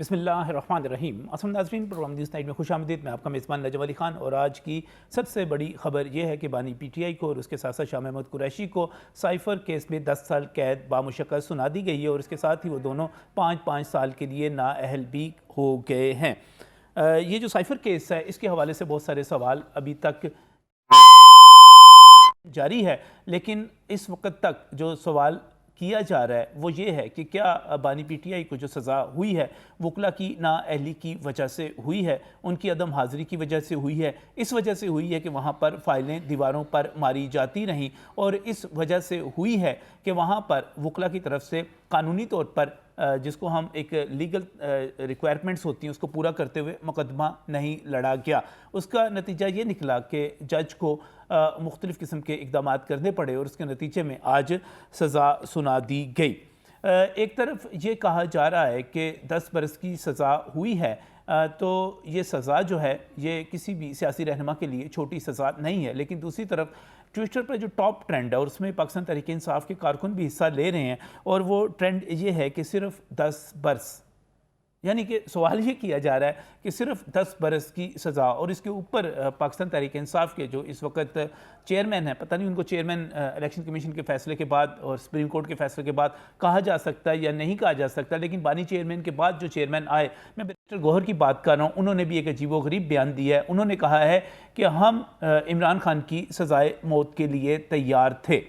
बिस्मिल्लाहिर्रहमानिर्रहीम। अस्सलाम नाज़रीन, प्रोग्राम न्यूज़ नाइट में खुशामदीद। मैं आपका मेज़बान नजम अली ख़ान और आज की सबसे बड़ी खबर यह है कि बानी PTI को और उसके साथ साथ शाह महमूद कुरैशी को साइफ़र केस में 10 साल कैद बामुशक्कत सुना दी गई है और इसके साथ ही वो दोनों 5-5 साल के लिए नाअहल भी हो गए हैं। ये जो साइफ़र केस है इसके हवाले से बहुत सारे सवाल अभी तक जारी है, लेकिन इस वक्त तक जो सवाल किया जा रहा है वो ये है कि क्या बानी PTI को जो सज़ा हुई है वकला की नाअहली की वजह से हुई है, उनकी अदम हाज़िरी की वजह से हुई है, इस वजह से हुई है कि वहाँ पर फ़ाइलें दीवारों पर मारी जाती रहीं और इस वजह से हुई है कि वहाँ पर वकला की तरफ से कानूनी तौर पर जिसको हम एक लीगल रिक्वायरमेंट्स होती हैं उसको पूरा करते हुए मुकदमा नहीं लड़ा गया। उसका नतीजा ये निकला कि जज को मुख्तलिफ़ किस्म के इक़दाम करने पड़े और उसके नतीजे में आज सज़ा सुना दी गई। एक तरफ ये कहा जा रहा है कि 10 बरस की सज़ा हुई है, तो ये सज़ा जो है ये किसी भी सियासी रहनुमा के लिए छोटी सज़ा नहीं है, लेकिन दूसरी तरफ ट्विटर पर जो टॉप ट्रेंड है और उसमें पाकिस्तान तहरीक-ए-इंसाफ के कारकुन भी हिस्सा ले रहे हैं और वो ट्रेंड ये है कि सिर्फ 10 बरस, यानी कि सवाल ये किया जा रहा है कि सिर्फ 10 बरस की सज़ा और इसके ऊपर पाकिस्तान तहरीक-ए-इंसाफ के जो इस वक्त चेयरमैन हैं, पता नहीं उनको चेयरमैन इलेक्शन कमीशन के फैसले के बाद और सुप्रीम कोर्ट के फैसले के बाद कहा जा सकता है या नहीं कहा जा सकता, लेकिन बानी चेयरमैन के बाद जो चेयरमैन आए, मैं बैरिस्टर गौहर की बात कर रहा हूँ, उन्होंने भी एक अजीबोगरीब बयान दिया है। उन्होंने कहा है कि हम इमरान खान की सज़ाए मौत के लिए तैयार थे।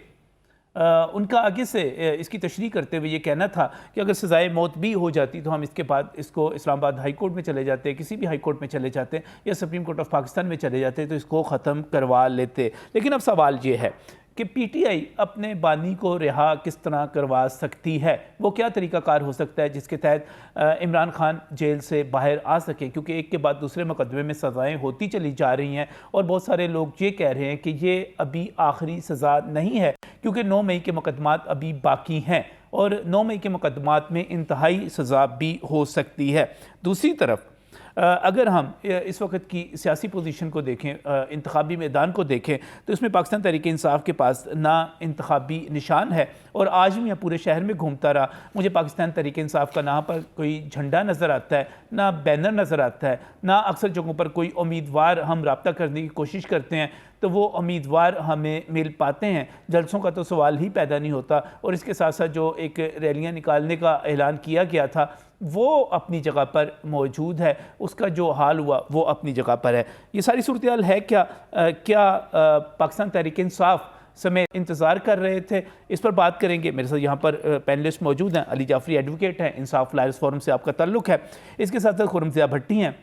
उनका आगे से इसकी तशरीह करते हुए ये कहना था कि अगर सज़ाए मौत भी हो जाती तो हम इसके बाद इसको इस्लामाबाद हाई कोर्ट में चले जाते, किसी भी हाई कोर्ट में चले जाते या सुप्रीम कोर्ट ऑफ पाकिस्तान में चले जाते तो इसको ख़त्म करवा लेते। लेकिन अब सवाल ये है कि PTI अपने बानी को रिहा किस तरह करवा सकती है, वो क्या तरीक़ाकार हो सकता है जिसके तहत इमरान खान जेल से बाहर आ सके, क्योंकि एक के बाद दूसरे मुकदमे में सज़ाएँ होती चली जा रही हैं और बहुत सारे लोग ये कह रहे हैं कि ये अभी आखिरी सज़ा नहीं है क्योंकि 9 मई के मुकदमात अभी बाकी हैं और 9 मई के मुकदमात में इंतहाई सज़ा भी हो सकती है। दूसरी तरफ अगर हम इस वक्त की सियासी पोजीशन को देखें, इंतखाबी मैदान को देखें, तो इसमें पाकिस्तान तहरीक-ए-इंसाफ के पास ना इंतखाबी निशान है और आज भी मैं पूरे शहर में घूमता रहा, मुझे पाकिस्तान तहरीक-ए-इंसाफ का ना पर कोई झंडा नज़र आता है, ना बैनर नज़र आता है, ना अक्सर जगहों पर कोई उम्मीदवार हम रब्ता करने की कोशिश करते हैं तो वो उम्मीदवार हमें मिल पाते हैं। जलसों का तो सवाल ही पैदा नहीं होता और इसके साथ साथ जो एक रैलियाँ निकालने का ऐलान किया गया था वो अपनी जगह पर मौजूद है, उसका जो हाल हुआ वो अपनी जगह पर है। ये सारी सूरत हाल है क्या पाकिस्तान तहरीक-ए-इंसाफ समेत इंतज़ार कर रहे थे? इस पर बात करेंगे। मेरे साथ यहाँ पर पैनलिस्ट मौजूद हैं। अली जाफरी एडवोकेट हैं, इंसाफ लायर्स फोरम से आपका ताल्लुक़ है। इसके साथ साथ खुर्रमज़िया भट्टी हैं,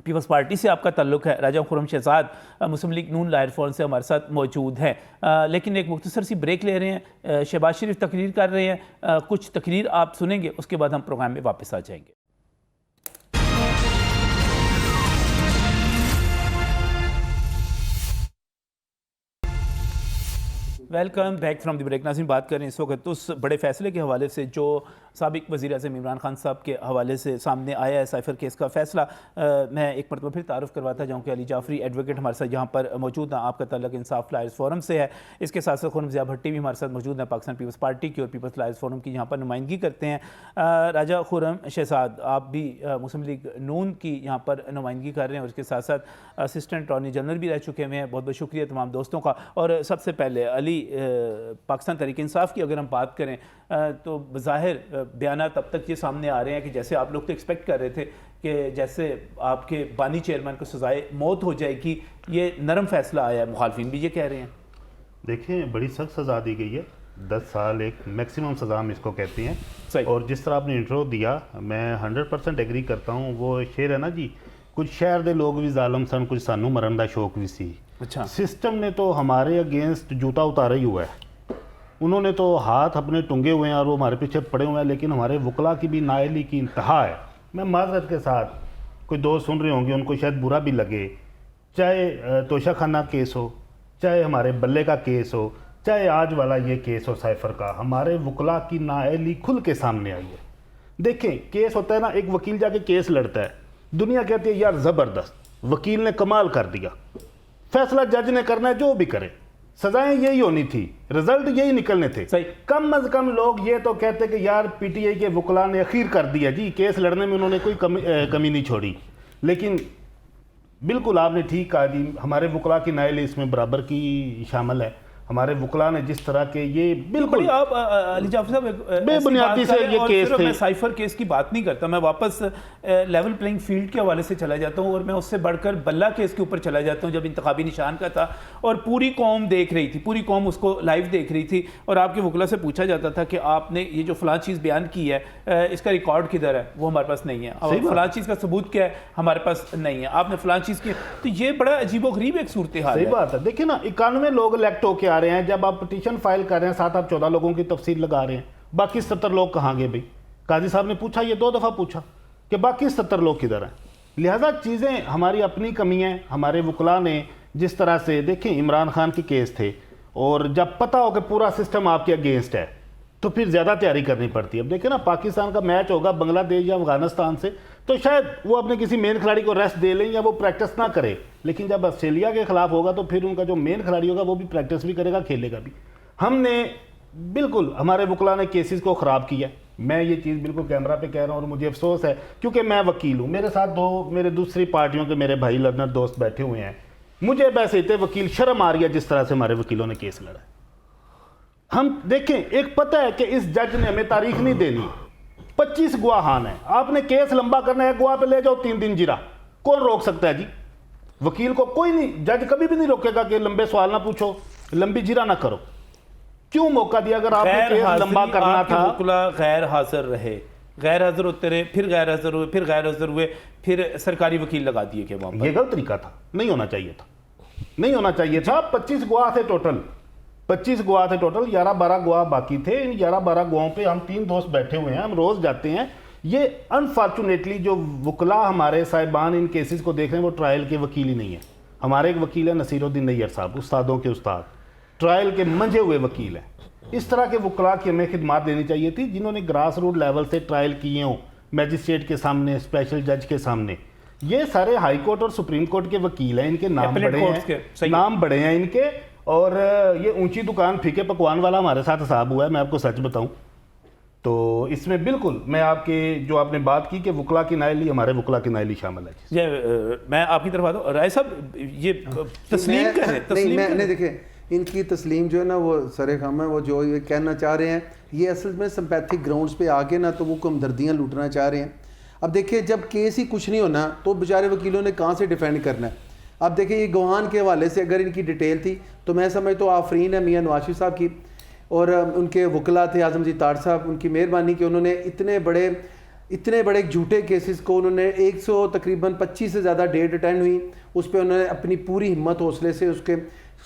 पीपल्स पार्टी से आपका ताल्लुक़ है। राजा खुर्रम शहजाद मुस्लिम लीग नून लायर फोरम से हमारे साथ मौजूद हैं। लेकिन एक मुख्तसर सी ब्रेक ले रहे हैं, शहबाज शरीफ तकरीर कर रहे हैं, कुछ तकरीर आप सुनेंगे, उसके बाद हम प्रोग्राम में वापस आ जाएंगे। Welcome back from the break. नाज़रीन, बात करें इस वक्त उस बड़े फ़ैसले के हवाले से जो साबिक़ वज़ीर-ए-आज़म इमरान खान साहब के हवाले से सामने आया है, साइफ़र केस का फ़ैसला। मैं एक मरतबा फिर तारुफ़ करवाता जाऊँ कि अली जाफरी एडवोकेट हमारे साथ यहाँ पर मौजूद हैं, आपका ताल्लुक़ इंसाफ लायर्स फोरम से है। इसके साथ साथ खुर्रमज़िया भट्टी भी हमारे साथ मौजूद हैं, पाकिस्तान पीपल्स पार्टी की और पीपल्स लायर्स फोरम की यहाँ पर नुमाइंदगी करते हैं। राजा खुर्रम शहजाद, आप भी मुस्लिम लीग नून की यहाँ पर नुमाइंदगी कर रहे हैं और इसके साथ साथ असिस्टेंट अटॉर्नी जनरल भी रह चुके हुए हैं। बहुत बहुत शुक्रिया तमाम दोस्तों का। और सबसे पहले अली, पाकिस्तान तहरीक-ए-इंसाफ की अगर हम बात करें तो बज़ाहिर बयानात अब तक ये सामने आ रहे हैं कि जैसे आप लोग तो एक्सपेक्ट कर रहे थे कि जैसे आपके बानी चेयरमैन को सज़ाए मौत हो जाएगी, ये नरम फैसला आया है, मुखालफिन भी ये कह रहे हैं। देखें, बड़ी सख्त सज़ा दी गई है, 10 साल एक मैक्सिमम सज़ा हम इसको कहते हैं। सही। और जिस तरह आपने इंट्रो दिया, मैं 100% एग्री करता हूँ। वो शेर है ना जी, कुछ शहर के लोग भी जालम सन, कुछ सानू मरन का शौक भी सी। अच्छा, सिस्टम ने तो हमारे अगेंस्ट जूता उतारा ही हुआ है, उन्होंने तो हाथ अपने टुंगे हुए हैं और वो हमारे पीछे पड़े हुए हैं, लेकिन हमारे वकला की भी नाअहली की इंतहा है। मैं माज़रत के साथ, कोई दोस्त सुन रहे होंगे, उनको शायद बुरा भी लगे, चाहे तोशा खाना केस हो, चाहे हमारे बल्ले का केस हो, चाहे आज वाला ये केस हो साइफ़र का, हमारे वकला की नाअहली खुल के सामने आई है। देखें, केस होता है ना, एक वकील जाके केस लड़ता है, दुनिया कहती है यार ज़बरदस्त, वकील ने कमाल कर दिया, फैसला जज ने करना है, जो भी करे, सजाएं यही होनी थी, रिजल्ट यही निकलने थे। सही। कम अज कम लोग ये तो कहते कि यार पीटीआई के वकला ने अखीर कर दिया जी, केस लड़ने में उन्होंने कोई कमी नहीं छोड़ी। लेकिन बिल्कुल आपने ठीक कहा जी, हमारे वकला की नाइल इसमें बराबर की शामिल है। हमारे वकला ने जिस तरह के ये बिल्कुल आप अली जाफर साहब बेबुनियादी से ये केस थे। मैं साइफर केस की बात नहीं करता, मैं वापस लेवल प्लेइंग फील्ड के हवाले से चला जाता हूँ और मैं उससे बढ़कर बल्ला केस के ऊपर चला जाता हूँ, जब इंतखाबी निशान का था और पूरी कौम देख रही थी, पूरी कौम उसको लाइव देख रही थी और आपके वकला से पूछा जाता था कि आपने ये जो फलां चीज़ बयान की है इसका रिकॉर्ड किधर है, वो हमारे पास नहीं है, और फलां चीज़ का सबूत क्या है, हमारे पास नहीं है, आपने फलां चीज़ की। तो ये बड़ा अजीबोगरीब एक सूरत हाल है। सही बात है। देखिए ना, 91 लोग इलेक्ट होके आ रहे हैं, जब आप पिटीशन फाइल कर रहे हैं, साथ आप 14 लोगों की तफसील लगा रहे हैं, बाकी 70 लोग कहाँ गए भाई? काजी साहब ने पूछा, ये 2 दफ़ा पूछा कि बाकी 70 लोग किधर हैं। लिहाजा चीज़ें हमारी अपनी कमी है। हमारे वकला ने जिस तरह से, देखें इमरान खान के केस थे और जब पता हो कि पूरा सिस्टम आपके अगेंस्ट है तो फिर ज़्यादा तैयारी करनी पड़ती है। अब देखें ना, पाकिस्तान का मैच होगा बांग्लादेश या अफगानिस्तान से, तो शायद वो अपने किसी मेन खिलाड़ी को रेस्ट दे लें या वो प्रैक्टिस ना करे, लेकिन जब ऑस्ट्रेलिया के खिलाफ होगा तो फिर उनका जो मेन खिलाड़ी होगा वो भी प्रैक्टिस भी करेगा, खेलेगा भी। हमने बिल्कुल, हमारे वकला ने केसेस को ख़राब किया। मैं ये चीज़ बिल्कुल कैमरा पे कह रहा हूँ और मुझे अफसोस है, क्योंकि मैं वकील हूँ, मेरे साथ 2 मेरे दूसरी पार्टियों के मेरे भाई लर्नर दोस्त बैठे हुए हैं। मुझे वैसे इतने वकील शर्म आ रही है जिस तरह से हमारे वकीलों ने केस लड़ा है। हम देखें, एक पता है कि इस जज ने हमें तारीख नहीं देनी, 25 गवाहान है, आपने केस लंबा करना है, गवाह पे ले जाओ 3 दिन जिरा, कौन रोक सकता है जी? वकील को कोई नहीं, जज कभी भी नहीं रोकेगा कि लंबे सवाल ना पूछो, लंबी जिरा ना करो। क्यों मौका दिया? अगर आपने केस लंबा करना था, वकला गैर हाजिर रहे, गैर हाजिर होते रहे, फिर गैर हाजिर हुए, फिर गैर हाजिर हुए, फिर सरकारी वकील लगा दिए कि वहां पर। ये गलत तरीका था, नहीं होना चाहिए था, नहीं होना चाहिए था। 25 गवाह थे टोटल, 25 गवाह थे टोटल, 11-12 गवाह बाकी थे। इन 11-12 गवाहों पे हम 3 दोस्त बैठे हुए हैं, हम रोज जाते हैं। ये अनफॉर्चुनेटली जो वकला हमारे साहिबान इन केसेस को देख रहे हैं वो ट्रायल के वकील ही नहीं है। हमारे एक वकील है नसीरुद्दीन नैयर साहब, उस्तादों के उस्ताद, ट्रायल के मंझे हुए वकील हैं। इस तरह के वकला की हमें खिदमत देनी चाहिए थी, जिन्होंने ग्रास रूट लेवल से ट्रायल किए हों, मैजिस्ट्रेट के सामने, स्पेशल जज के सामने। ये सारे हाई कोर्ट और सुप्रीम कोर्ट के वकील हैं, इनके नाम बड़े हैं, नाम बड़े हैं इनके। और ये ऊंची दुकान फीके पकवान वाला हमारे साथ हिसाब हुआ है, मैं आपको सच बताऊं तो इसमें बिल्कुल मैं आपके जो आपने बात की कि वकला की नाइली, हमारे वकला की नाइली शामिल है। ये मैं आपकी तरफ आता हूँ, राय साहब ये तस्लीम करें, तस्लीम नहीं देखें, इनकी तस्लीम जो है ना वो सरे खाम है। वो जो ये कहना चाह रहे हैं, ये असल में सिंपैथिक ग्राउंड्स पे आके ना तो वो हमदर्दियाँ लूटना चाह रहे हैं। अब देखिए, जब केस ही कुछ नहीं होना तो बेचारे वकीलों ने कहाँ से डिफेंड करना है? अब देखिए, ये गवाहान के हवाले से अगर इनकी डिटेल थी तो मैं समझता हूँ आफरीन है मियाँ नवाज शरीफ साहब की और उनके वकला थे आजमजीत तार साहब, उनकी मेहरबानी कि उन्होंने इतने बड़े झूठे केसेस को उन्होंने 100 तकरीबन 25 से ज़्यादा डेट अटेंड हुई, उस पर उन्होंने अपनी पूरी हिम्मत हौसले से उसके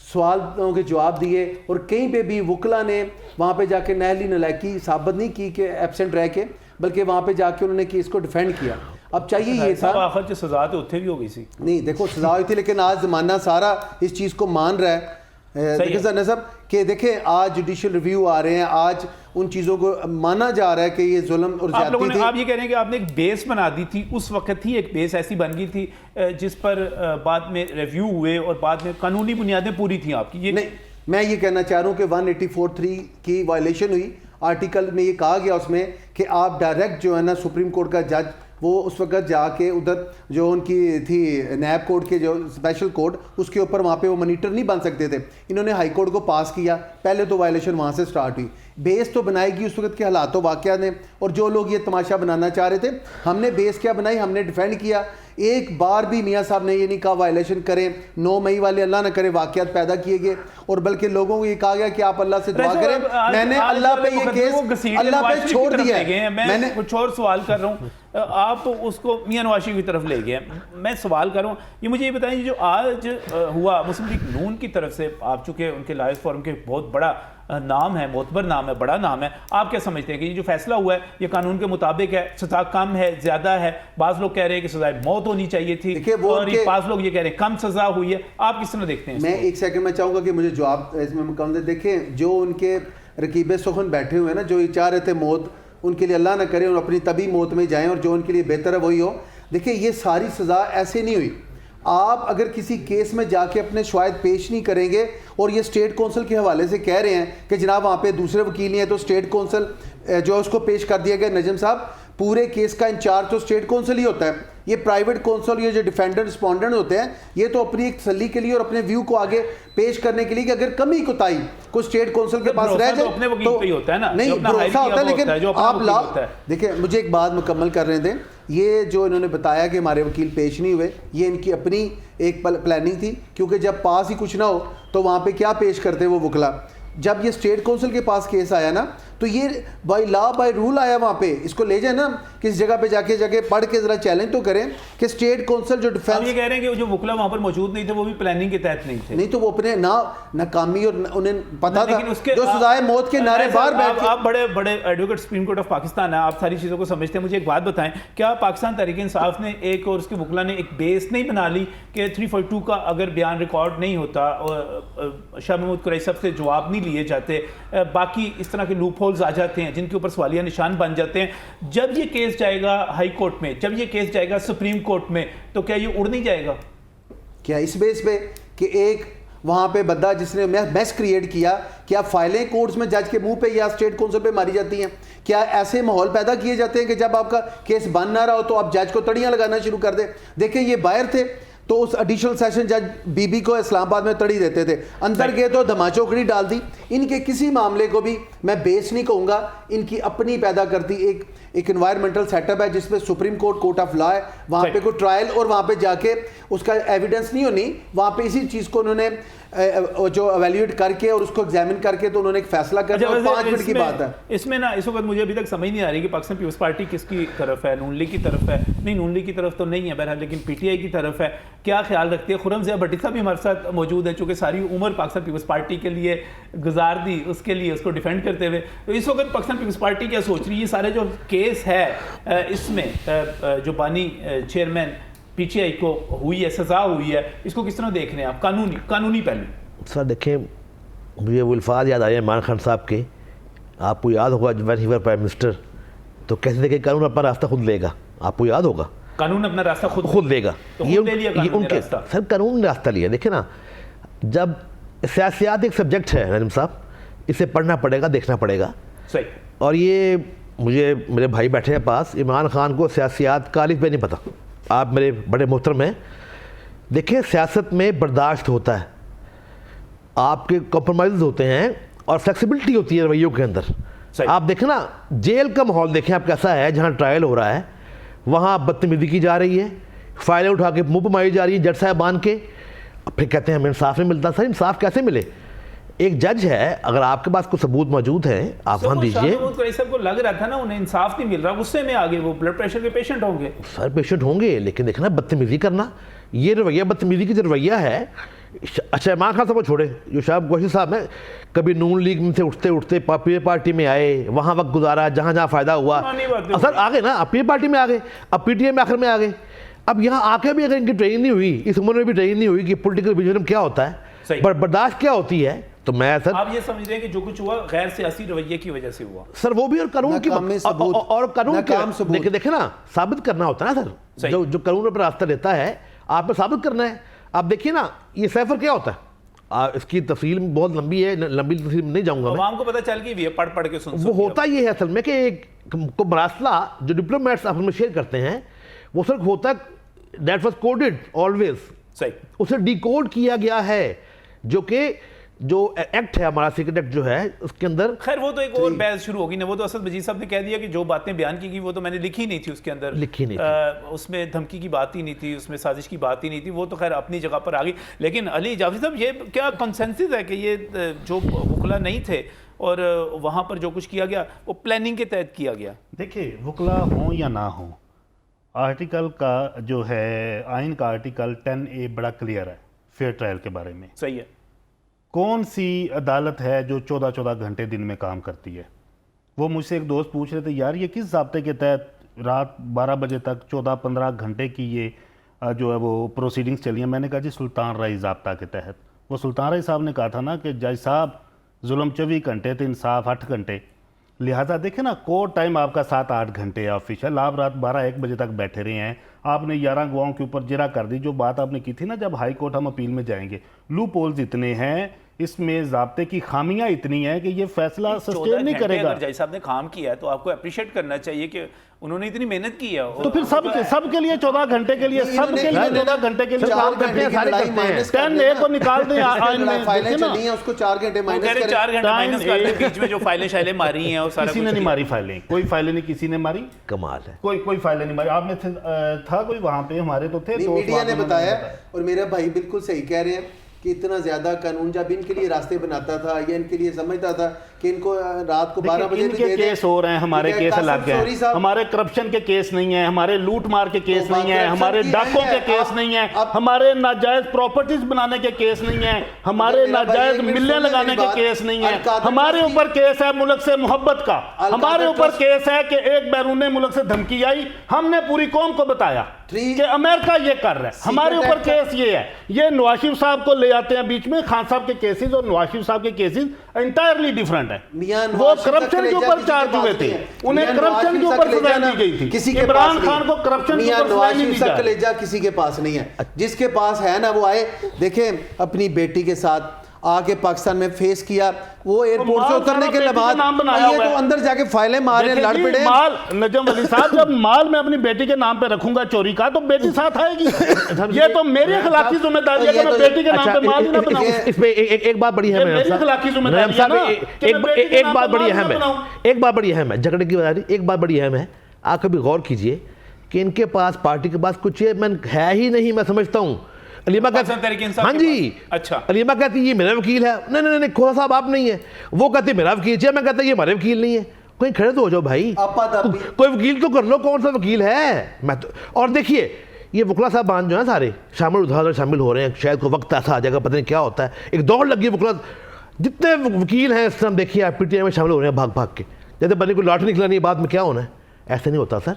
सवालों के जवाब दिए। और कहीं पे भी वकला ने वहाँ पे जाके नहली नलायकी साबित नहीं की कि एब्सेंट रह के, बल्कि वहाँ पे जाके उन्होंने केस को डिफेंड किया। अब चाहिए ये था, आखिर जो सजा तो उत्थे भी हो गई सी, नहीं देखो सजा हुई थी, लेकिन आज ज़माना सारा इस चीज़ को मान रहा है। देखिए साहब कि देखें, आज जुडिशियल रिव्यू आ रहे हैं, आज उन चीज़ों को माना जा रहा है कि ये जुल्म और ज्यादती थी। आप ये कह रहे हैं कि आपने एक बेस बना दी थी, उस वक्त ही एक बेस ऐसी बन गई थी जिस पर बाद में रिव्यू हुए और बाद में कानूनी बुनियादें पूरी थी आपकी। ये नहीं, मैं ये कहना चाह रहा हूँ कि 184(3) की वायलेशन हुई। आर्टिकल में ये कहा गया उसमें कि आप डायरेक्ट जो है ना सुप्रीम कोर्ट का जज, वो उस वक्त जाके उधर जो उनकी थी नैब कोर्ट के जो स्पेशल कोर्ट, उसके ऊपर वहाँ पे वो मॉनिटर नहीं बन सकते थे। इन्होंने हाई कोर्ट को पास किया, पहले तो वायलेशन वहाँ से स्टार्ट हुई। बेस तो बनाएगी उस वक्त के हालात वाक़या ने, और जो लोग ये तमाशा बनाना चाह रहे थे, हमने बेस क्या बनाई, हमने डिफेंड किया। एक बार भी मियाँ साहब ने ये नहीं कहा वायलेशन करें, 9 मई वाले अल्लाह न करे वाक़यात पैदा किए गए, और बल्कि लोगों को ये कहा गया कि आप अल्लाह से दुआ करें। मैंने अल्लाह पे ये केस अल्लाह पे छोड़ दिया है। मैंने कुछ और सवाल कर रहा हूँ, आप उसको मियाँ नवाज शरीफ की तरफ ले गए। मैं सवाल कर रहा हूँ, ये मुझे ये बताइए, जो आज हुआ मुस्लिम लीग नून की तरफ से, आप चूँकि उनके लायस फोरम के बहुत बड़ा नाम है, मोतबर नाम है, बड़ा नाम है, आप क्या समझते हैं कि ये जो फैसला हुआ है ये कानून के मुताबिक है, सजा कम है, ज्यादा है? बाज़ लोग कह रहे हैं कि सजा मौत होनी चाहिए थी, और बाज़ लोग ये कह रहे हैं कम सजा हुई है। आप किस तरह देखते हैं? मैं एक सेकंड में चाहूँगा कि मुझे जवाब इसमें मुकम्मल देखें। जो उनके रकीब सुखन बैठे हुए हैं ना, जो ये चाह रहे थे मौत, उनके लिए अल्लाह ना करे और अपनी तभी मौत में जाएं, और जो उनके लिए बेहतर है वही हो। देखिए, ये सारी सज़ा ऐसे नहीं हुई। आप अगर किसी केस में जाके अपने शवायद पेश नहीं करेंगे और ये स्टेट कौंसल के हवाले से कह रहे हैं कि जनाब वहाँ पे दूसरे वकील नहीं है, तो स्टेट कौंसल जो उसको पेश कर दिया गया नजम साहब, पूरे केस का इंचार्ज तो स्टेट कौंसल ही होता है। ये प्राइवेट कौंसल, ये जो डिफेंडेंट रिस्पोंडेंट होते हैं, ये तो अपनी एक तसल्ली के लिए और अपने व्यू को आगे पेश करने के लिए कि अगर कमी कोताही को स्टेट कौंसल के पास रह जाए अपने वकील पे ही होता है ना, नहीं, जो अपना भरोसा हायर होता है, किया लेकिन हुआ होता है, जो अपना आप वकील होता है। देखिए मुझे एक बात मुकम्मल कर रहे थे। ये जो इन्होंने बताया कि हमारे वकील पेश नहीं हुए, ये इनकी अपनी एक प्लानिंग थी, क्योंकि जब पास ही कुछ ना हो तो वहाँ पे क्या पेश करते वो वकला। जब ये स्टेट काउंसिल के पास केस आया ना, तो ये बाय लॉ बाय रूल आया वहाँ पे, इसको ले जाए ना किस जगह पे जाके पढ़ के जरा चैलेंज तो करें कि स्टेट काउंसिल जो डिफेंस, ये कह रहे हैं कि जो वकला वहाँ पर मौजूद नहीं थे वो भी प्लानिंग के तहत नहीं थे। नहीं तो वो अपने नाकामी और उन्हें पता था, उसके जो सजाए मौत के नारे बाहर बैठ के। आप बड़े बड़े advocate supreme court of Pakistan है, आप सारी चीज़ों को समझते हैं। मुझे एक बात बताएं, क्या पाकिस्तान तहरीक इंसाफ ने एक और उसके वकला ने एक बेस नहीं बना ली कि 342 का अगर बयान रिकॉर्ड नहीं होता और शाह महमूद कुरैशी साहब से जवाब नहीं लिए जाते, बाकी इस तरह के लूप होल्स आ जाते हैं जिनके ऊपर सवालिया निशान बन जाते हैं। जब ये केस जाएगा हाई कोर्ट में, जब ये केस जाएगा सुप्रीम कोर्ट में, तो क्या ये उड़ नहीं जाएगा? क्या इस बेस पे कि एक वहाँ पे बंदा जिसने मैस क्रिएट किया, क्या फाइलें कोर्ट्स में जज के मुंह पे या स्टेट काउंसिल पे मारी जाती हैं? क्या ऐसे माहौल पैदा किए जाते हैं कि जब आपका केस बन ना रहा हो तो आप जज को तड़ियाँ लगाना शुरू कर दें? देखें, ये बाहर थे तो उस एडिशनल सेशन जज बीबी को इस्लामाबाद में तड़ी देते थे, अंदर गए तो धमाचौकड़ी डाल दी। इनके किसी मामले को भी मैं बेस नहीं कहूँगा, इनकी अपनी पैदा करती एक एनवायरमेंटल सेटअप है जिसमें supreme court court of law है, वहाँ पे कोई ट्रायल और वहाँ पे जाके उसका एविडेंस नहीं होनी, वहाँ पे इसी चीज़ को उन्होंने जो एवेल्यूएट करके और उसको एग्जामिन करके तो उन्होंने एक फैसला कर दिया। 5 मिनट की बात है इसमें ना। इस वक्त मुझे अभी तक समझ नहीं आ रही कि पाकिस्तान पीपल्स पार्टी किसकी तरफ है, नून लीग की तरफ है? नहीं, नून लीग की तरफ तो नहीं है बहरहाल, लेकिन पीटीआई की तरफ है। क्या ख्याल रखती है? खुर्रम ज़िया भट्टी साहब भी हमारे साथ मौजूद है, चूँकि सारी उम्र पाकिस्तान पीपल्स पार्टी के लिए गुजार दी, उसके लिए उसको डिफेंड करते हुए। तो इस वक्त पाकिस्तान पीपल्स पार्टी क्या सोच रही है? सारे जो केस है इसमें जो बानी चेयरमैन पीटीआई को हुई है, सजा हुई है, इसको किस तरह देख रहे हैं आप? कानूनी पहलू सर देखें, मुझे वो अल्फाज याद आए इमरान खान साहब के। आपको याद होगा जब ही वर प्राइम मिनिस्टर तो कहते थे कि कानून अपना रास्ता खुद लेगा। आपको याद होगा, कानून अपना रास्ता खुद लेगा। तो ये उनके सर कानून ने रास्ता लिया। देखिए ना, जब सियासत एक सब्जेक्ट है नजम साहब, इसे पढ़ना पड़ेगा, देखना पड़ेगा। सही। और ये मुझे मेरे भाई बैठे हैं पास, इमरान खान को सियासत का अलिफ बे नहीं पता। आप मेरे बड़े मोहतरम हैं। देखिए, सियासत में बर्दाश्त होता है, आपके कॉम्प्रोमाइज़ होते हैं और फ्लेक्सिबिलिटी होती है रवैयों के अंदर। आप देखें ना, जेल का माहौल देखें आप कैसा है। जहाँ ट्रायल हो रहा है वहाँ बदतमीज़ी की जा रही है, फाइलें उठा के मुँह पर मारी जा रही है जज साहबान के। फिर कहते हैं हमें इंसाफ नहीं मिलता। सर इंसाफ कैसे मिले? एक जज है, अगर आपके पास कोई सबूत मौजूद है आप मान दीजिए। को लग रहा था ना उन्हें इंसाफ नहीं मिल रहा, गुस्से में आगे वो ब्लड प्रेशर के पेशेंट होंगे। सर पेशेंट होंगे, लेकिन देखना बदतमीज़ी करना, ये रवैया बदतमीज़ी की जो रवैया है। अच्छा, इमरान खान साहब को छोड़े, जो शाह गोशी साहब हैं, कभी नून लीग में से उठते उठते पीए पार्टी में आए, वहाँ वक्त गुजारा, जहाँ जहाँ फ़ायदा हुआ। सर आ गए ना, अब पीए पार्टी में आ गए, अब पीटीआई में आखिर में आ गए। अब यहाँ आके भी अगर इनकी ट्रेनिंग नहीं हुई, इस उम्र में भी ट्रेनिंग नहीं हुई कि पॉलिटिकल विजन क्या होता है, बर्दाश्त क्या होती है, तो मैं सर आप ये समझ रहे हैं कि जो कुछ हुआ गैर सियासी रवैये की वजह से हुआ? सर वो भी और कानून की और कानून देखे ना, साबित करना होता है ना सर। जो कानून पर रास्ता लेता है आपने साबित करना है। आप देखिए ना, ये सैफर क्या होता है, इसकी तफसील बहुत लंबी है, लंबी तफसील नहीं जाऊंगा मैं। आवाम को पता चल गई भी है, पढ़ के सुन। वो होता ये है असल में कि एक को मरासला जो डिप्लोमेट्स आपस में शेयर करते हैं, वो सर होता है दैट वाज कोडेड ऑलवेज। सही। उसे डिकोड किया गया है, जो एक्ट है हमारा सीक्रेट एक्ट जो है उसके अंदर। खैर वो तो एक और बहस शुरू होगी ना। वो तो असद मजीद साहब ने कह दिया कि जो बातें बयान की गई वो तो मैंने लिखी नहीं थी, उसके अंदर लिखी नहीं थी, उसमें धमकी की बात ही नहीं थी, उसमें साजिश की बात ही नहीं थी। वो तो खैर अपनी जगह पर आ गई। लेकिन अली जाफरी साहब, ये क्या कंसेंसस है कि ये जो वकला नहीं थे और वहाँ पर जो कुछ किया गया वो प्लानिंग के तहत किया गया? देखिए, वकला हों या ना हो, आर्टिकल का जो है आइन का आर्टिकल 10A बड़ा क्लियर है फेयर ट्रायल के बारे में। सही है। कौन सी अदालत है जो 14-14 घंटे दिन में काम करती है? वो मुझसे एक दोस्त पूछ रहे थे, यार ये किस ज़ाब्ते के तहत रात 12 बजे तक 14-15 घंटे की ये जो है वो प्रोसीडिंग्स चली हैं? मैंने कहा जी सुल्तान राय ज़ाब्ता के तहत। वो सुल्तान राय साहब ने कहा था ना कि जज साहब जुल्म 24 घंटे थे, इंसाफ 8 घंटे। लिहाजा देखें ना, कोर्ट टाइम आपका 7-8 घंटे है ऑफिशियल, आप रात 12-1 बजे तक बैठे रहे हैं, आपने 11 गवाहों के ऊपर जिरा कर दी। जो बात आपने की थी ना, जब हाई कोर्ट हम अपील में जाएंगे, लूप होल्स इतने हैं, इसमें ज़ाब्ते की खामियां इतनी हैं कि ये फैसला सस्टेन नहीं करेगा। अगर जज साहब ने काम किया है तो आपको अप्रिशिएट करना चाहिए कि उन्होंने इतनी मेहनत की है। तो फिर सबके लिए 14 घंटे के लिए, सबके लिए 14 घंटे के लिए काम करते हैं, सारे करते हैं। 10A को निकाल दें आइन में, फाइलें चली हैं, उसको 4 घंटे माइनस करें। 4 घंटे माइनस कर दें, बीच में जो फाइलें शाइलें मारी हैं वो सारा किसी ने नहीं मारी फाइलें, कोई फाइलें नहीं किसी ने मारी, कमाल है। कोई फाइलें नहीं मारी। आप में था कोई वहां पे, हमारे तो थे, मीडिया ने बताया। और मेरे भाई बिल्कुल सही कह रहे हैं कि इतना ज्यादा कानून जब इनके लिए रास्ते बनाता था या इनके लिए समझता था कि इनको रात को 12 बजे इनके केस हो रहे हैं, हमारे केस अलग हैं, हमारे करप्शन के केस नहीं है, हमारे लूट मार के केस नहीं है, हमारे डाकों के केस नहीं है, हमारे नाजायज प्रॉपर्टीज बनाने के केस नहीं है, हमारे नाजायज मिलें लगाने के केस नहीं है, हमारे ऊपर केस है मुल्क से मोहब्बत का, हमारे ऊपर केस है कि एक बैरून मुल्क से धमकी आई, हमने पूरी कौम को बताया कि अमेरिका ये कर रहा है, हमारे ऊपर केस ये है। ये नवाज शरीफ साहब को ले आते हैं बीच में, खान साहब के केसेस और नवाज शरीफ साहब के केसेस एंटायरली डिफरेंट है। वो करप्शन के ऊपर चार्ज हुए थे, उन्हें करप्शन के ऊपर सजा दी गई थी। किसी के इमरान खान को करप्शन के ऊपर सजा नहीं दी जा रही। कलेजा किसी के पास नहीं है, जिसके पास है ना वो आए। देखें अपनी बेटी के साथ आके पाकिस्तान में फेस किया, वो एयरपोर्ट से उतरने के बाद ये तो अंदर जाके फाइलें मारे, लड़ पड़े। माल नजम वली साहब, जब माल मैं अपनी बेटी के नाम पे रखूंगा चोरी का, तो बेटी साथ आएगी। ये तो मेरी अखलाकी जिम्मेदारी है कि मैं बेटी के नाम पे माल ना बनाऊं। इसमें एक बात बड़ी अहम है, मेरी अखलाकी जिम्मेदारी है ना, एक बात बड़ी अहम है, एक बात बड़ी अहम है, झगड़े की बजाय एक बात बड़ी अहम है। आप कभी गौर कीजिए कि इनके पास पार्टी के पास कुछ है ही नहीं, मैं समझता हूँ। अलीमा कहती, हाँ जी, अच्छा, अलीमा कहती ये मेरा वकील है, नहीं खोसा साहब आप नहीं है, वो कहते मेरा वकील है, मैं कहता ये हमारे वकील नहीं है। कोई खड़े तो हो जाओ भाई, कोई वकील तो कर लो, कौन सा वकील है। मैं तो, और देखिए ये वकला साहबान जो है सारे शामिल हो रहे हैं, शायद को वक्त ऐसा आ जाएगा, पता नहीं क्या होता है, एक दौड़ लगी वकला, जितने वकील हैं इस तरह देखिए आप PTI में शामिल हो रहे हैं भाग के, जैसे बने को लॉटरी निकलानी है बाद में क्या होना है। ऐसे नहीं होता सर,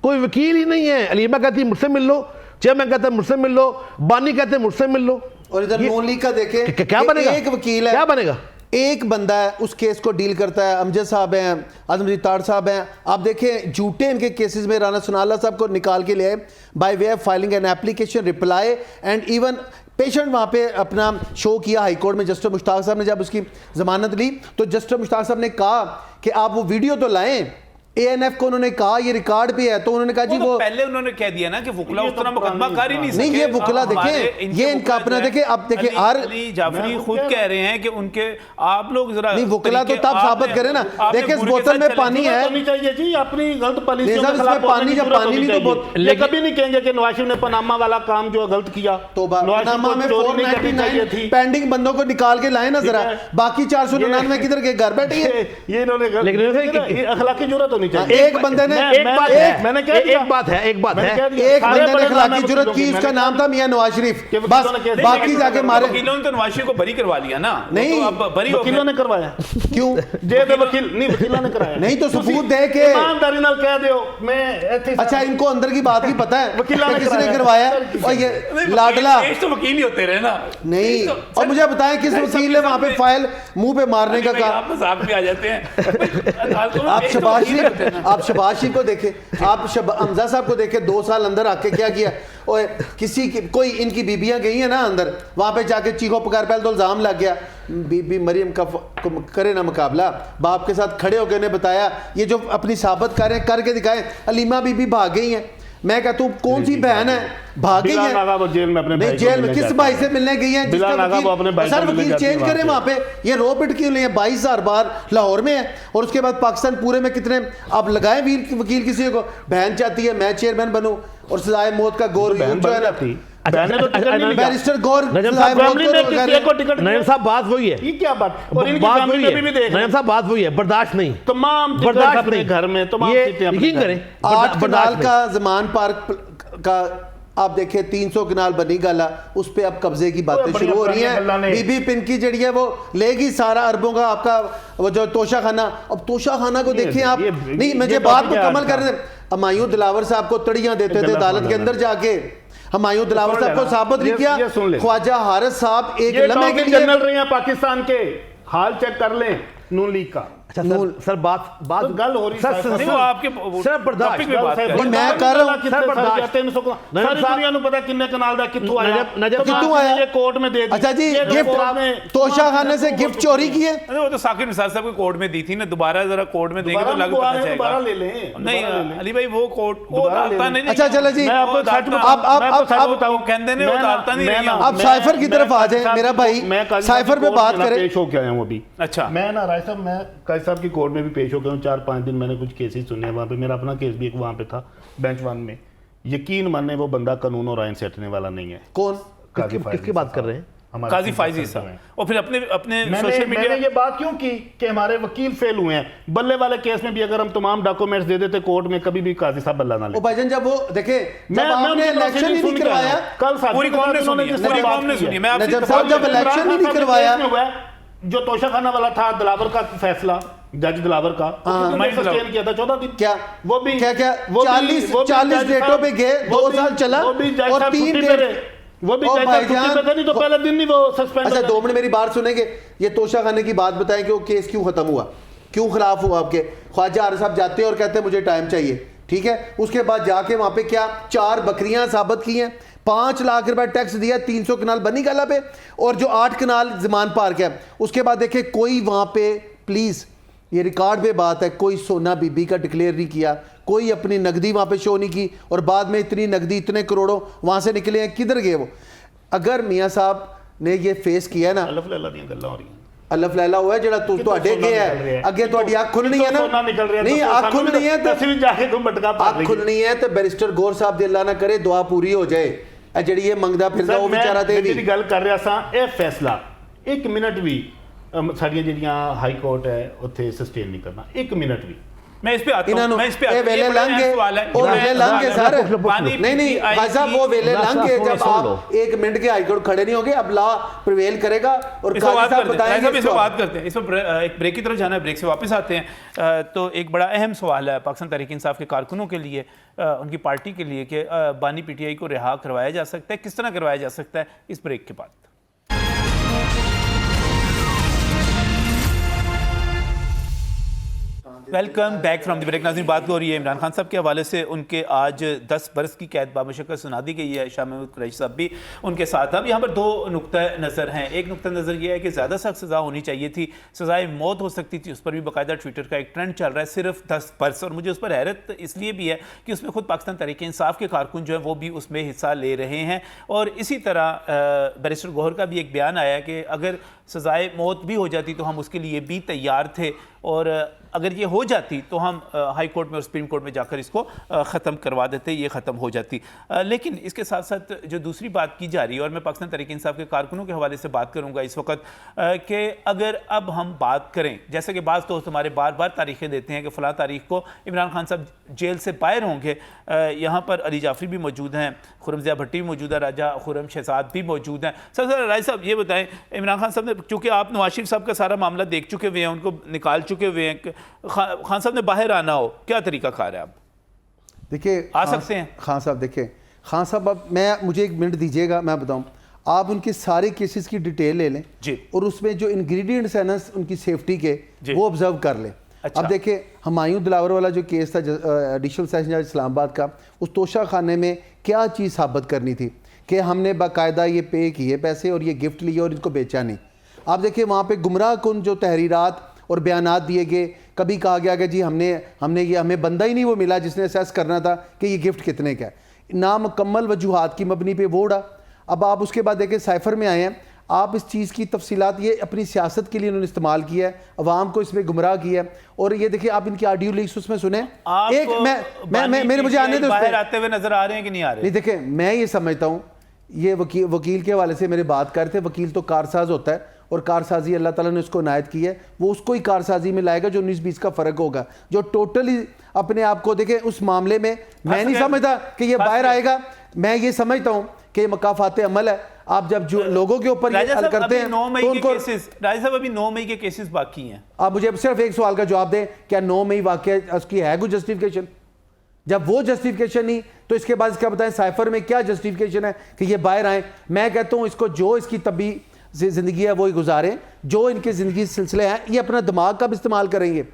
कोई वकील ही नहीं है। अलीमा कहती है मुझसे मिल लो, चेयरमैन कहते हैं मुझसे मिल लो, बानी कहते हैं मुझसे मिल लो। और इधर नून लीग का देखें क्या बनेगा, एक वकील है, क्या बनेगा, एक बंदा है उस केस को डील करता है। अमजद साहब हैं, आजमजीत ताड़ साहब हैं, आप देखें झूठे इनके केसेस में राना सुनाला साहब को निकाल के ले आए by way of filing an application reply and even patient वहाँ पे अपना शो किया हाई कोर्ट में। जस्टिस मुश्ताक साहब ने जब उसकी जमानत ली तो जस्टिस मुश्ताक साहब ने कहा कि आप वो वीडियो तो लाएं। ANF को उन्होंने कहा ये रिकॉर्ड पे है, तो उन्होंने कहा जी वो पहले उन्होंने कह दिया ना कि वुकला उस तरह मुकदमा कर ही नहीं सके। नहीं ये वुकला देखें, ये इनका अपना देखें, अब देखें हर जाफरी खुद कह रहे हैं कि उनके आप लोग जरा नहीं वुकला तो तब साबित करें ना। देखें इस बोतल में पानी है, चाहिए जी अपनी गलत पॉलिसियों के खिलाफ पानी, जब पानी नहीं तो ये कभी नहीं कहेंगे कि नवाज शरीफ ने पनामा वाला काम जो गलत किया, तो पनामा में 499 पेंडिंग बंदों को निकाल के लाए ना जरा, बाकी 499 किधर के घर बैठे हैं। ये इन्होंने अखलाकी जरूरत होनी चाहिए। एक बंदे ने एक बात है, एक बात है, एक बंदे ने अखलाकी जुर्रत की, उसका नाम था मियां नवाज शरीफ, बस बाकी जाके मारे। वकीलों ने तो नवाज शरीफ को बरी करवा लिया ना। नहीं अब बरी वकीलों ने करवाया, क्यों वकील नहीं, वकीलों ने कराया। नहीं तो सबूत दे के ईमानदारी नाल कह दो मैं। अच्छा इनको अंदर की बात की पता है वकीलों ने किसने करवाया, और ये लाडला तो वकील ही होते रहे ना। नहीं और मुझे बताएं किस वकील ने वहां पे फाइल मुंह पे मारने का कहा। आप मजाक में आ जाते हैं। आप शहबाज शरीफ को देखे, आप हमजा साहब को देखे, 2 साल अंदर आके क्या किया। और किसी की कोई इनकी बीबियां गई है ना अंदर, वहां पे जाके चीखो पुकार, पहले तो इल्जाम लग गया बीबी मरियम का करे ना मुकाबला, बाप के साथ खड़े होकर उन्हें बताया ये जो अपनी साबित करें करके दिखाएं। अलीमा बीबी भाग गई हैं। मैं कहता हूँ कौन सी बहन है भाग गई है जेल में, अपने नहीं जेल में किस भाई से मिलने गई है सर वकील चेंज करें वहां पे। ये रो पिट क्यों लिए 22,000 बार लाहौर में है और उसके बाद पाकिस्तान पूरे में कितने आप लगाए वकील किसी को। बहन चाहती है मैं चेयरमैन बनूं और सजाए मौत का गौर जो है ना बैरिस्टर गौर नजम साहब बात वही है, ये क्या बात, और इनकी बात फैमिली वही में भी है, देख नजम साहब बात वही है, बर्दाश्त नहीं, तमाम बर्दाश्त नहीं घर में तमाम ये सीटें अपने यकीन घर। करें 8 कनाल का जमान पार्क का आप देखे 300 कनाल बनी गला, उस पे अब कब्जे की बातें शुरू हो रही हैं। बीबी पिनकी जड़ी है वो लेगी सारा अरबों का आपका वो जो तोशा खाना। अब तोशा खाना को देखें आप, नहीं मुझे बात मुकम्मल कर रहे। हमायूं दिलावर साहब को तड़ियां देते थे अदालत के अंदर जाके, हमायूं दिलावर साहब को साबित नहीं किया। ख्वाजा हारिस साहब एक लम्हे के लिए जनरल रहे हैं पाकिस्तान के, हाल चेक कर लें नून लीग का। अच्छा सर बात तो गल हो रही नहीं, वो आपके सर बर्दाश्त टॉपिक पे बात कर रहे हैं। मैं कर रहा हूं सर बर्दाश्त 300 को सारी दुनिया ਨੂੰ पता किन्ने कनाल दा कित्थों आया कित्थों आया ये कोर्ट में दे दी। अच्छा जी, ये गिफ्ट गिफ्ट तोशा खाने से गिफ्ट चोरी की है। अरे वो तो साकिब निसार साहब को कोर्ट में दी थी ना, दोबारा जरा कोर्ट में देंगे तो लागू पता दोबारा ले चलेगा। लें नहीं अली भाई, वो कोर्ट वो दोबारा ले अदालता लें। नहीं। अच्छा चलो जी, मैं आपको सच आप कहते ने वो अदालता नहीं रही। आप साइफर की तरफ आ जाए मेरा भाई, साइफर पे बात करें। पेश होके आया हूं अभी। अच्छा, मैं ना राय साहब, मैं काजी साहब की कोर्ट में भी पेश हो गया हूँ। 4-5 दिन मैंने कुछ केसेस सुने, वहाँ पे मेरा अपना केस भी एक वहाँ पे था बेंच 1 में। यकीन माने वो बंदा कानून और आइन से हटने वाला नहीं है। कौन? किसकी बात कर रहे हैं? काजी फाइजी साहब। और फिर अपने सोशल मीडिया मैंने ये बात क्यों की कि हमारे वकील फेल हुए हैं। बल्ले वाले केस में भी अगर हम तमाम डॉक्यूमेंट्स दे देते कोर्ट में, कभी भी काजी साहब बल्ला ना ले। ओ भाईजान, जब वो देखे, जब आपने इलेक्शन ही नहीं करवाया, कल पूरी कौम ने सुनी, पूरी कौम ने सुनी। मैं आपसे नजर साहब जब इलेक्शन ही नहीं करवाया, जो तोशाखाना वाला था दिलावर का फैसला, जज दिलावर का सस्टेन किया था 14 दिन। क्या वो भी क्या 40 डेटों पे गए, 2 साल चला और 3 डेट वो भी नहीं तो पहले दिन नहीं वो सस्पेंड। अच्छा 2 मिनट मेरी बात सुनेंगे। ये तोशा खाने की बात बताएं कि वो केस क्यों खत्म हुआ, क्यों खिलाफ हुआ आपके। ख्वाजा आरिफ साहब जाते हैं और कहते हैं मुझे टाइम चाहिए, ठीक है। उसके बाद जाके वहां पे क्या 4 बकरियां साबित की हैं, 5 लाख रुपए टैक्स दिया 300 कनाल बनी गाला पे, और जो 8 कनाल जमान पार्क है। उसके बाद देखे कोई वहां पे, प्लीज ये रिकॉर्ड पे बात है, कोई सोना बीबी का डिक्लेयर नहीं किया, कोई अपनी नकदी वहां पे शो नहीं की, और बाद में इतनी नकदी इतने करोड़ों वहां से निकले हैं, किधर गए वो? अगर मियाँ साहब ने ये फेस किया ना, अल्लाह फलैला दी गल्लां हो रही हैं। अल्लाह फलैला हुआ जड़ा ਤੁਹਾਡੇ के है अगे ਤੁਹਾਡੀ ਅੱਖ खुलनी है ना, नहीं ਅੱਖ खुलनी है तो ਅਸੀਂ ਵੀ ਜਾ ਕੇ ਘੁੰਮ ਭਟਕਾ ਪਾ ਅੱਖ खुलनी है तो बैरिस्टर गौर साहब दी अल्लाह ना करे दुआ पूरी हो जाए। ਇਹ ਜਿਹੜੀ ਇਹ ਮੰਗਦਾ ਫਿਰਦਾ ਉਹ ਵਿਚਾਰਾ ਤੇ ਵੀ ਜਿਹੜੀ ਗੱਲ ਕਰ ਰਿਹਾ ਸਾਂ, ਇਹ ਫੈਸਲਾ 1 ਮਿੰਟ ਵੀ ਸਾਡੀਆਂ ਜਿਹੜੀਆਂ ਹਾਈ ਕੋਰਟ ਹੈ ਉੱਥੇ ਸਸਟੇਨ नहीं करना 1 मिनट भी। मैं इस पे आता हूं, मैं इस पे ये वेले लंघे, वो वेले लंघे सर, नहीं भाई साहब वो वेले लंघे। जब आप 1 मिनट के हाईकोर्ट खड़े नहीं होंगे, अब लॉ प्रिवेल करेगा और काजी साहब बताएंगे। इस पे बात करते हैं, इस पर एक ब्रेक की तरफ जाना है, ब्रेक से वापस आते हैं। तो एक बड़ा अहम सवाल है पाकिस्तान तहरीक इंसाफ के कारकुनों के लिए, उनकी पार्टी के लिए, कि बानी पीटीआई को रिहा करवाया जा सकता है, किस तरह करवाया जा सकता है, इस ब्रेक के बाद। Welcome back from the break. नाज़रीन, बात हो रही है इमरान खान साहब के हवाले से। उनके आज 10 बरस की कैद बामुशक्कत सुना दी गई है। शाह महमूद कुरैशी साहब भी उनके साथ। अब यहाँ पर 2 नुक्ता नज़र हैं। एक नुक्ता नज़र यह है कि ज़्यादा सख्त सज़ा होनी चाहिए थी, सज़ाए मौत हो सकती थी। उस पर भी बाकायदा ट्विटर का एक ट्रेंड चल रहा है, सिर्फ 10 बरस। और मुझे उस पर हैरत इसलिए भी है कि उसमें खुद पाकिस्तान तहरीक इंसाफ के कारकुन जो है वो भी उसमें हिस्सा ले रहे हैं। और इसी तरह बैरिस्टर गौहर का भी एक बयान आया कि अगर सज़ाए मौत भी हो जाती तो हम उसके लिए भी तैयार थे, और अगर ये हो जाती तो हम हाई कोर्ट में और सुप्रीम कोर्ट में जाकर इसको ख़त्म करवा देते, ये ख़त्म हो जाती। लेकिन इसके साथ साथ जो दूसरी बात की जा रही है, और मैं पाकिस्तान तहरीक इंसाफ के कारकुनों के हवाले से बात करूँगा इस वक्त, कि अगर अब हम बात करें, जैसे कि बाज़ दोस्त हमारे बार बार तारीखें देते हैं कि फ़लाँ तारीख को इमरान खान साहब जेल से बाहर होंगे। यहाँ पर अली जाफरी भी मौजूद हैं, खुर्रम ज़िया भट्टी भी मौजूद है, राजा खुर्रम शहजाद भी मौजूद हैं। सर राय साहब ये बताएं, इमरान खान साहब ने, चूँकि आप नवाज शरीफ साहब का सारा मामला देख चुके हुए हैं, उनको निकाल चुके हुए हैं, खान साहब ने बाहर आना हो, क्या तरीका कार है? आप देखिए आ सकते हैं खान साहब। देखिए खान साहब, अब मुझे 1 मिनट दीजिएगा, मैं बताऊं। आप उनके सारे केसेस की डिटेल ले लें जी, और उसमें जो इंग्रेडिएंट्स हैं ना उनकी सेफ्टी के, वो ऑब्जर्व कर लें। अच्छा। अब देखिए हुमायूं दिलावर वाला जो केस था एडिशनल सेशन जज इस्लामाबाद का, उस तोशा खाने में क्या चीज़ साबित करनी थी कि हमने बाकायदा ये पे किए पैसे और ये गिफ्ट लिए और इनको बेचा नहीं। आप देखिए वहाँ पे गुमराह कुन जो तहरीरात और बयानात दिए गए, कभी कहा गया कि जी हमें बंदा ही नहीं वो मिला जिसने असेस करना था कि ये गिफ्ट कितने का है, नामुकम्मल वजूहात की मबनी पे वो उड़ा। अब आप उसके बाद देखें साइफर में आए हैं, आप इस चीज़ की तफसीलात ये अपनी सियासत के लिए उन्होंने इस्तेमाल किया है, अवाम को इसमें गुमराह किया है। और ये देखिए आप इनकी ऑडियो लीक्स उसमें सुने, एक मैं मुझे आने दो, बाहर आते हुए नजर आ रहे हैं कि नहीं आ रहे? नहीं देखिए, मैं ये समझता हूँ, ये वकील के हवाले से मेरे बात कर रहे थे, वकील तो कारसाज होता है, और कारसाजी अल्लाह ताला ने उसको इनायत की है, वो उसको ही कारसाजी में लाएगा जो 19-20 का फ़र्क होगा। जो टोटली अपने आप को देखे उस मामले में मैं नहीं समझता कि ये बाहर आएगा। मैं ये समझता हूँ कि ये मकाफात अमल है। आप जब जो लोगों के ऊपर हल करते हैं तो उनको, राजा साहब अभी 9 मई के केसेस बाकी हैं। आप मुझे सिर्फ एक सवाल का जवाब दें, क्या 9 मई वाकई उसकी है कोई जस्टिफिकेशन? जब वो जस्टिफिकेशन नहीं तो इसके बाद इसका बताएं साइफर में क्या जस्टिफिकेशन है कि ये बाहर आए? मैं कहता हूँ इसको जो इसकी तबी ज़िंदगी है वही गुजारें, जो इनके ज़िंदगी सिलसिले हैं ये अपना दिमाग का भी इस्तेमाल करेंगे।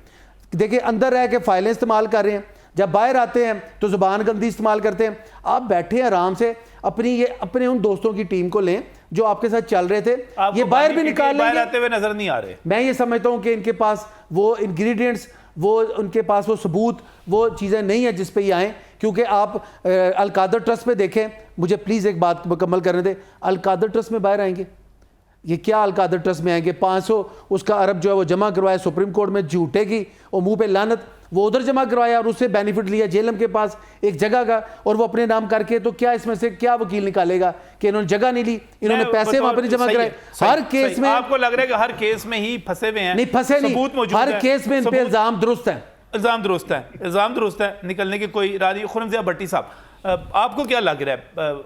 देखिए अंदर रह के फाइलें इस्तेमाल कर रहे हैं, जब बाहर आते हैं तो ज़ुबान गंदी इस्तेमाल करते हैं। आप बैठे हैं आराम से, अपने उन दोस्तों की टीम को लें जो आपके साथ चल रहे थे, ये बाहर भी निकाल लेंगे। आते हुए नजर नहीं आ रहे। मैं ये समझता हूं कि इनके पास वो इंग्रेडिएंट्स, वो उनके पास वो सबूत, वो चीज़ें नहीं है जिस पे ये आए। क्योंकि आप अलकादर ट्रस्ट पे देखें, मुझे प्लीज़ एक बात मुकम्मल करने दें, अलकादर ट्रस्ट में बाहर आएंगे, ये क्या अलकादर ट्रस्ट में आएंगे? 500 उसका अरब जो है वो जमा करवाया सुप्रीम कोर्ट में, झूठे की और मुंह पे लानत, वो उधर जमा करवाया और उससे बेनिफिट लिया जेलम के पास एक जगह का, और वो अपने नाम करके, तो क्या इसमें से क्या वकील निकालेगा कि इन्होंने जगह नहीं ली, इन्होंने पैसे वहां पर नहीं जमा कराए? हर केस में आपको लग रहा है कि हर केस में ही फंसे हुए हैं? नहीं फंसे नहीं, हर केस में इन पे इल्जाम दुरुस्त है। इल्जाम दुरुस्त है, निकलने की कोई राह नहीं। खुरम ज़िया भट्टी साहब, आपको क्या लग रहा है?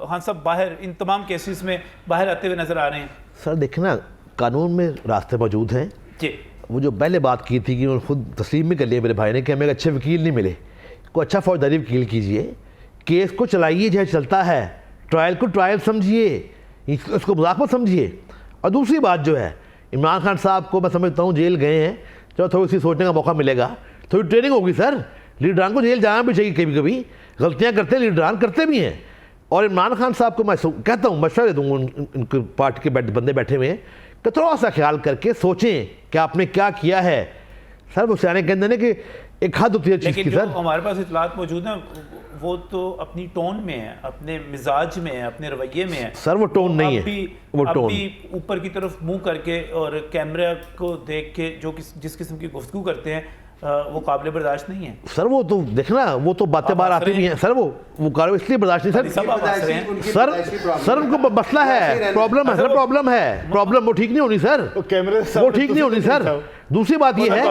हाँ साहब बाहर इन तमाम केसेस में बाहर आते हुए नजर आ रहे हैं। सर देखिए ना, कानून में रास्ते मौजूद हैं जी। वो जो पहले बात की थी कि उन्होंने खुद तस्लीम भी कर लिया मेरे भाई ने कि हमें एक अच्छे वकील नहीं मिले, कोई अच्छा फौजदारी वकील कीजिए, केस को चलाइए जहाँ चलता है, ट्रायल को ट्रायल समझिए, इसको मजाक मत समझिए। और दूसरी बात जो है, इमरान खान साहब को मैं समझता हूँ जेल गए हैं, चलो थोड़ी सी सोचने का मौका मिलेगा, थोड़ी ट्रेनिंग होगी सर। लीडरान को जेल जाना भी चाहिए, कभी कभी गलतियाँ करते हैं लीडरान, करते भी हैं। और इमरान खान साहब को मैं कहता हूँ, मशवरा दे दूँगा उनके पार्टी के बंदे बैठे हुए हैं कि थोड़ा सा ख्याल करके सोचें कि आपने क्या किया है। सर वो सियाने कहते हैं कि एक हद होती है चीज़ की। सर हमारे पास इतलात मौजूद हैं, वो तो अपनी टोन में है, अपने मिजाज में है, अपने रवैये में है। सर वो टोन नहीं है, वो टोन ऊपर की तरफ मुंह करके और कैमरा को देख के जो जिस किस्म की गुफ्तगू करते हैं वो काबिल बर्दाश्त नहीं है। सर वो तो देखना, वो तो बातें बाहर आती भी हैं सर, वो कार्रवाई इसलिए बर्दाश्त नहीं सर उनको मसला है, प्रॉब्लम है सर, प्रॉब्लम वो ठीक नहीं होनी सर, वो ठीक नहीं होनी सर। दूसरी बात ये है,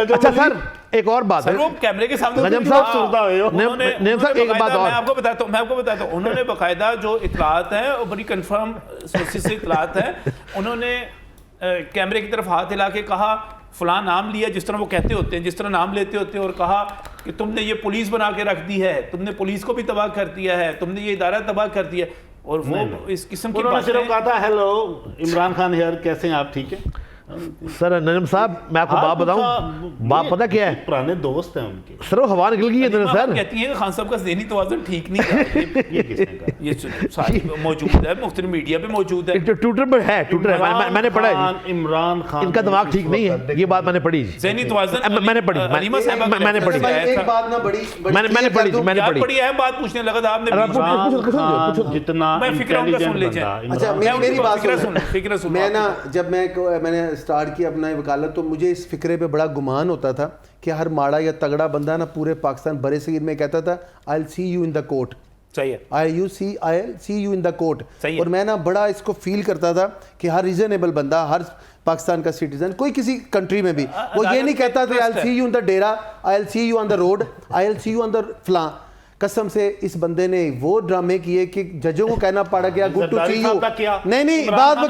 अच्छा सर एक और बात है, वो कैमरे के सामने नजम साहब एक बात और मैं आपको बताता हूँ, उन्होंने बाकायदा जो इतलात हैं और बड़ी कंफर्म सोर्सेज से इतलात हैं, उन्होंने कैमरे की तरफ हाथ हिला के कहा फलां नाम लिया, जिस तरह वो कहते होते हैं, जिस तरह नाम लेते होते हैं, और कहा कि तुमने ये पुलिस बना के रख दी है, तुमने पुलिस को भी तबाह कर दिया है, तुमने ये इदारा तबाह कर दिया। और वो इस किस्म की उन्होंने सिर्फ कहा था हेलो इमरान खान हियर, कैसे हैं आप, ठीक है? सर नजम साहब मैं आपको बात बताऊं, बात पता क्या है, पुराने दोस्त हैं उनके। सर वो हवा निकल गई है सर, कहती हैं कि खान साहब का ज़हनी तवाज़ुन ठीक नहीं है। ये किसने कहा? ये मौजूद है, मुख्तलिफ मीडिया पे मौजूद है, ट्विटर पे है, ट्विटर है, मैंने पढ़ा है। इमरान खान इनका दिमाग ठीक नहीं है, ये बात मैंने पढ़ी, ज़हनी तवाज़ुन मैंने पढ़ी, एक बात ना बड़ी मैंने पढ़ी अहम बात पूछने लगा था आपने, जितना मैं फिक्र उनका सुन लीजिए। अच्छा मेरी बात फिक्र सुन। मैं ना जब मैंने स्टार्ट किया अपना वकालत, तो मुझे इस फिक्रे पे बड़ा गुमान होता था कि हर माड़ा या तगड़ा बंदा ना पूरे पाकिस्तान बड़े सगीर में कहता था I will see you in the court, सही है, आई सी यू इन द कोर्ट। और मैं ना बड़ा इसको फील करता था कि हर रीजनेबल बंदा, हर पाकिस्तान का सिटीजन, कोई किसी कंट्री में भी, वो ये नहीं कहता था I will see you in the Dera, I will see you on the road, I will see you on the फलां। कसम से इस बंदे ने वो ड्रामे किए कि जजों को कहना पड़ गया गुड टू सी यू। नहीं बात मैं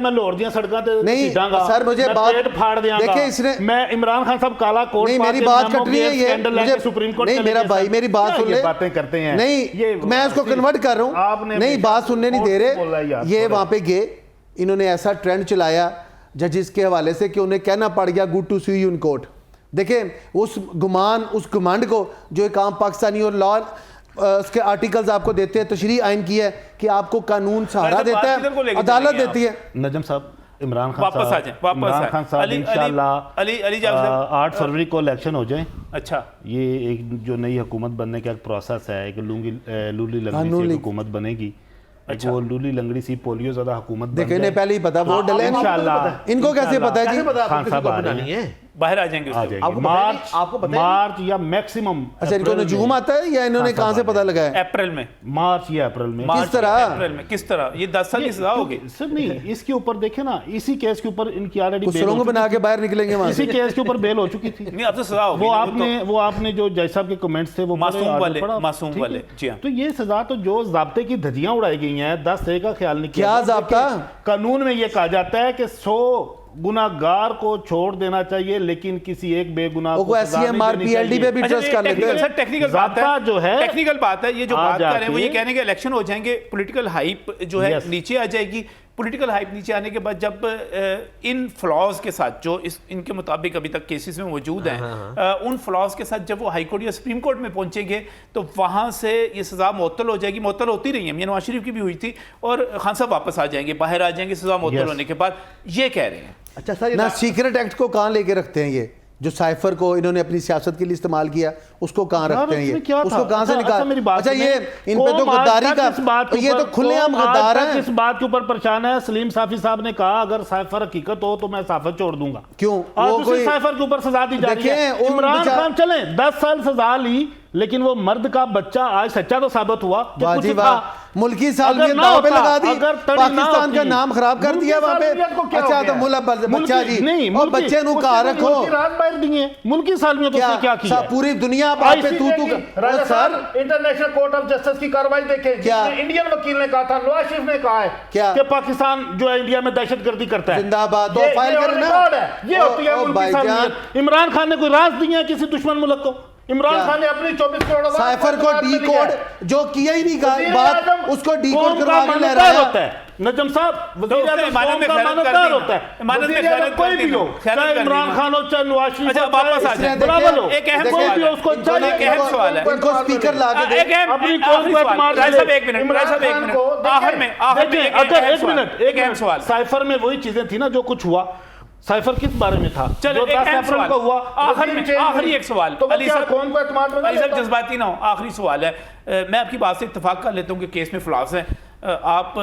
लाहौर दी सड़कों पे नहीं सर, मुझे बात फाड़ दिया, देखिए इसने, मैं इमरान खान साहब काला कोट, नहीं मेरी बात कट रही है, ये मुझे सुप्रीम कोर्ट, नहीं मेरा भाई मेरी बात सुन ले, बातें करते हैं नहीं मैं उसको कन्वर्ट कर रहा हूँ, नहीं बात सुनने नहीं दे रहे। ये वहां पे गए, इन्होंने ऐसा ट्रेंड चलाया जजिस के हवाले से कि उन्हें कहना पड़ गया good to see you in court. देखें उस गुमान, उस घमंड को जो एक आम पाकिस्तानी, और लॉ उसके आर्टिकल्स आपको देते हैं, तशरीह आइन की है कि आपको कानून सहारा देता है, अदालत देती है। नजम साहब इमरान खान वापस आ जाए, इमरान खान साहब इंशाल्लाह अली 8 फरवरी को इलेक्शन हो जाए। अच्छा, ये एक जो नई हुकूमत बनने का एक प्रोसेस है, एक लूली लंगड़ी सी हुकूमत बनेगी। अच्छा। वो लूली लंगड़ी सी पोलियो ज़्यादा हुकूमत देखने ने पहले ही पता, वोट डले इंशाल्लाह। इनको कैसे पता है जी? खान साहब आ रहे हैं, बाहर आ जाएंगे मार्च या मैक्सिमम। अच्छा इनको नजूम आता है या इन्होंने कहां से पता लगाया? अप्रैल में, मार्च या अप्रैल में। किस तरह अप्रैल में, किस तरह? ये 10 साल की सजा होगी सर। नहीं इसके ऊपर देखे ना, इसी केस के ऊपर इनकी ऑलरेडी सुरंग बना के बाहर निकलेंगे वहां से, इसी केस के ऊपर बेल हो चुकी थी। नहीं अब तो सजा होगी। वो आपने जो जज साहब के कमेंट्स थे वो मासूम वाले, जी हां। तो ये सजा तो जो ज़ाब्ते की धज्जियां उड़ाई गई हैं, 10 तरह का ख्याल नहीं किया। क्या ज़ाब्ता? कानून में ये कहा जाता है कि 100 गुनाहगार को छोड़ देना चाहिए, लेकिन किसी एक बेगुनाह को PLD पे भी ट्रस्ट कर लेते हैं। सर टेक्निकल बात है, जो है टेक्निकल बात है, ये जो बात कर रहे हैं वो ये कहने के इलेक्शन हो जाएंगे, पॉलिटिकल हाइप जो है नीचे आ जाएगी, पॉलिटिकल हाइप नीचे आने के बाद जब इन फ्लॉज के साथ जो इनके मुताबिक अभी तक केसेस में मौजूद हैं, उन फ्लॉज के साथ जब वो हाई कोर्ट या सुप्रीम कोर्ट में पहुंचेंगे तो वहां से ये सजा मुअत्तल हो जाएगी। मुअत्तल होती रही है, मियां नवाज शरीफ की भी हुई थी, और खान साहब वापस आ जाएंगे, बाहर आ जाएंगे सजा मुअत्तल होने के बाद, ये कह रहे हैं। अच्छा सर, ना सीक्रेट एक्ट को कहाँ लेके रखते हैं ये, जो साइफर को इन्होंने अपनी सियासत के लिए इस्तेमाल किया, उसको कहाँ रखते हैं ये, उसको कहाँ से निकाल? अच्छा ये इन पे तो गद्दारी का, ये तो खुलेआम गद्दार है। किस बात के ऊपर परेशान है? सलीम साफी साहब ने कहा अगर साइफर हकीकत हो तो मैं साइफर छोड़ दूंगा। क्यों? आज उसी साइफर के ऊपर सजा दी जा रही है। इमरान खान चले 10 साल सजा ली, लेकिन वो मर्द का बच्चा आज सच्चा तो साबित हुआ कि कुछ था। मुल्की सालमियत दांव पे लगा दी, पाकिस्तान का नाम खराब कर दिया वहां पे। अच्छा तो बच्चा जी नहीं, और बच्चे नु कहा रखो, रात बाहर दिए मुल्की सालमियत उसने क्या किया? पूरी दुनिया बात पे तू sir international court of justice की कार्रवाई देखें, क्या इंडियन वकील ने कहा था, नवाज शरीफ ने कहा है क्या कि पाकिस्तान जो है इंडिया में दहशतगर्दी करता है। जिंदाबाद, तो फाइल करना, ये होती है मुल्की सालमियत। इमरान खान ने कोई राज दिया है किसी दुश्मन मुल्क को? इमरान खान ने अपनी 24 करोड़ साइफर को डी कोड जो किया ही नहीं बात, उसको डी कोड करवा के ले रहा होता है। नजम साहब वज़ीर आज़म का मानवदार होता है, कोई भी हो, चाहे इमरान खान हो चाहे नवाज शरीफ हो, वापस आ जाए, बराबर हो, एक अहम कोई भी हो, उसको चाहिए। एक अहम सवाल है, उनको स्पीकर ला के दे अपनी कौम को मार दे। एक मिनट आखिर में अगर एक मिनट सवाल, साइफर में वही चीजें थी ना जो कुछ हुआ। साइफर किस बारे में था? चलो एक अहम सवाल का हुआ, आखिरी एक सवाल, तो अली साहब जज्बाती ना हो, आखिरी सवाल है। मैं आपकी बात से इत्तेफाक कर लेता हूँ कि केस में फ्लॉज हैं। आप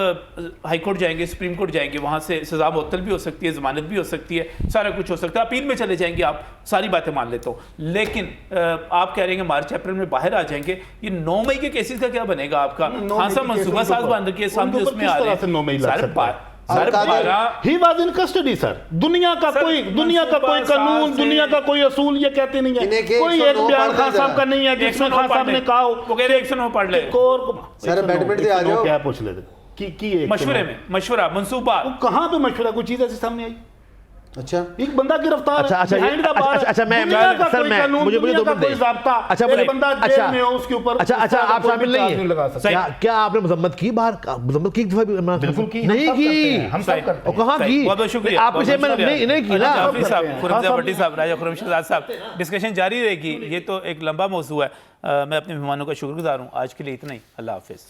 हाई कोर्ट जाएंगे, सुप्रीम कोर्ट जाएंगे, वहाँ से सजा मुअत्तल भी हो सकती है, जमानत भी हो सकती है, सारा कुछ हो सकता है, अपील में चले जाएंगे, आप सारी बातें मान लेता हूँ। लेकिन आप कह रहे हैं मार्च अप्रैल में बाहर आ जाएंगे, ये 9 मई के केसेस का क्या बनेगा आपका? खान साहब मनसूबा साज बन रखी है, सामने उसमें आ रहे हैं। He was in custody, sir. दुनिया का कोई कानून, दुनिया का कोई असूल ये कहते नहीं है। कोई एक बयान खान साहब का नहीं है जिसमें खान साहब ने कहा हो वो कह रहे 109 पढ़ ले। सर बैठे आ जाओ, क्या पूछ लेते कि मशवरे में मशवरा मंसूबा कहाँ पे मशवरा, कोई चीज ऐसी सामने आई? अच्छा एक बंदा गिरफ्तार अच्छा मुझे 2 मिनट जेल में हो, उसके ऊपर अच्छा आप शामिल नहीं है क्या आपने मजम्मत की बाहर? मजम्मत की बिल्कुल की, नहीं की, हम सब करते हैं। कहाँ की? बहुत बहुत शुक्रिया आप नहीं की ना। जाफरी साहब, खुर्रम भट्टी साहब, राजा खुर्रम शहजाद साहब, डिस्कशन जारी रहेगी। ये तो एक लंबा मौजू है। मैं अपने मेहमानों का शुक्रगुजार हूँ। आज के लिए इतना ही। अल्लाह हाफिज़।